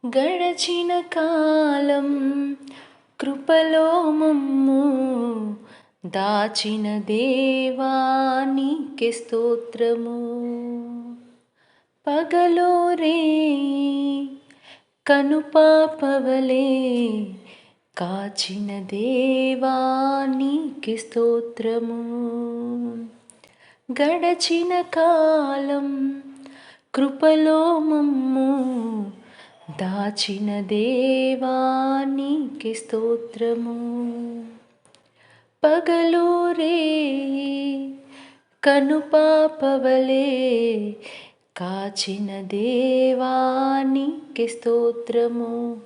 గడచిన కాలం కృపలో మమ్ము దాచిన దేవా నీకే స్తోత్రము. పగలో రేయి కనుపాపవలే కాచిన దేవా నీకే స్తోత్రము. గడచిన కాలం కృపలో మమ్ము దాచిన దేవా నీకే స్తోత్రము. పగలు రేయి కనుపాపవలే కాచిన దేవా నీకే స్తోత్రము.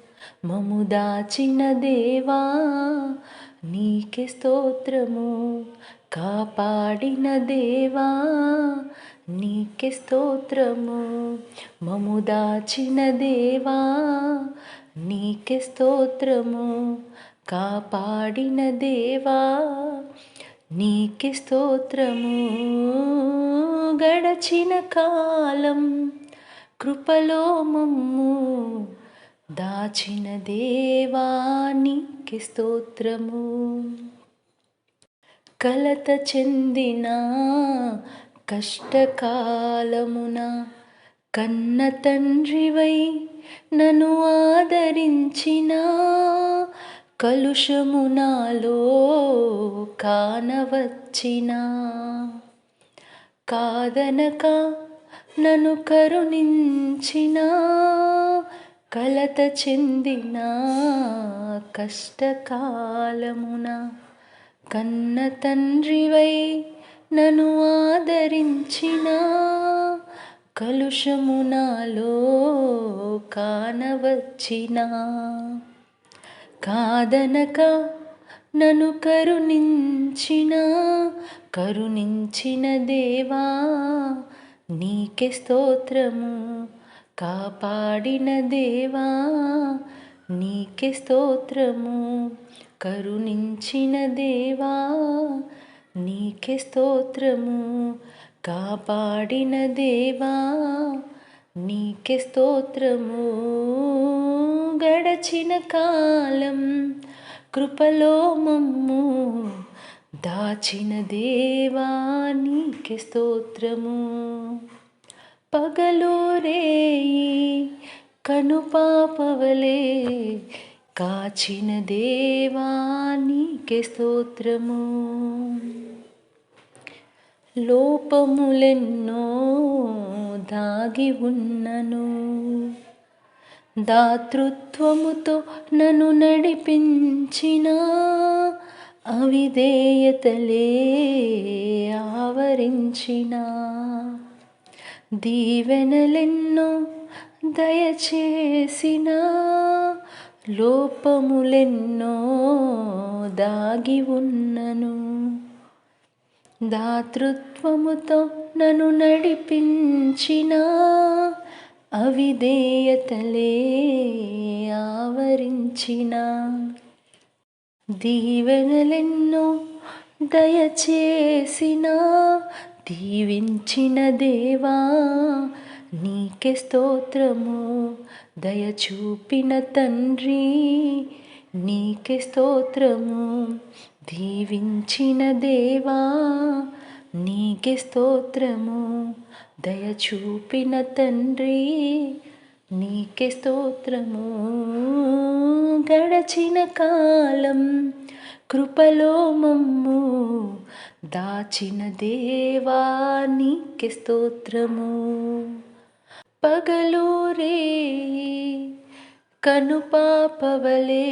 మము దాచిన దేవా నీకే స్తోత్రము. కాపాడిన దేవా నీకే స్తోత్రము. మము దాచిన దేవా నీకే స్తోత్రము. కాపాడిన దేవా నీకే స్తోత్రము. గడచిన కాలం కృపలో మమ్ము దాచిన దేవా నీకే స్తోత్రము. కలత చెందిన కష్టకాలమున కన్న తండ్రివై నన్ను ఆదరించిన, కలుషము నాలో కానవచ్చిన, కాదనక నన్ను కరుణించిన, కలత చెందిన కష్టకాలమున కన్న తండ్రివై నన్ను ఆదరించిన, కలుషము నాలో కానవచ్చిన, కాదనక నన్ను కరుణించిన దేవా నీకే స్తోత్రము. కాపాడిన దేవా నీకే స్తోత్రము. కరుణించిన దేవా నీకే స్తోత్రము. కాపాడిన దేవా నీకే స్తోత్రము. గడచిన కాలం కృపలో మమ్ము దాచిన దేవా నీకే స్తోత్రము. పగలు రేయి కనుపాపవలే కాచిన దేవా నీకే స్తోత్రము. లోపములెన్నో దాగి ఉన్నను, దాతృత్వముతో నన్ను నడిపించిన, అవిధేయతలే ఆవరించిన, దీవెనలెన్నో దయచేసిన, లోపములెన్నో దాగి ఉన్నను, దాతృత్వముతో నన్ను నడిపించిన, అవిధేయతలే ఆవరించిన, దీవెనలెన్నో దయచేసిన, దీవించిన దేవా నీకే స్తోత్రము. దయచూపిన తండ్రి నీకే స్తోత్రము. దీవించిన దేవా నీకే స్తోత్రము. దయచూపిన తండ్రి నీకే స్తోత్రము. గడచిన కాలం కృపలో మమ్ము దాచిన దేవా నీకే స్తోత్రము. పగలు రేయి కనుపాపవలే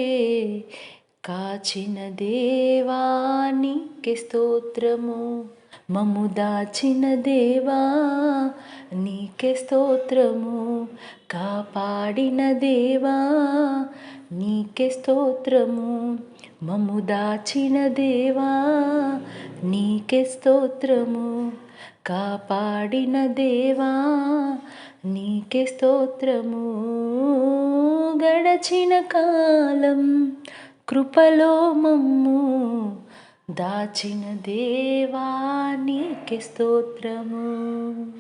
కాచిన దేవా నీకే స్తోత్రము. మమ్ము దాచిన దేవా నీకే స్తోత్రము. కాపాడిన దేవా నీకే స్తోత్రము. మమ్ము దాచిన దేవా నీకే స్తోత్రము. కాపాడిన దేవా నీకే స్తోత్రము. గడచిన కాలం కృపలో మమ్ము దాచిన దేవా నీకే స్తోత్రము.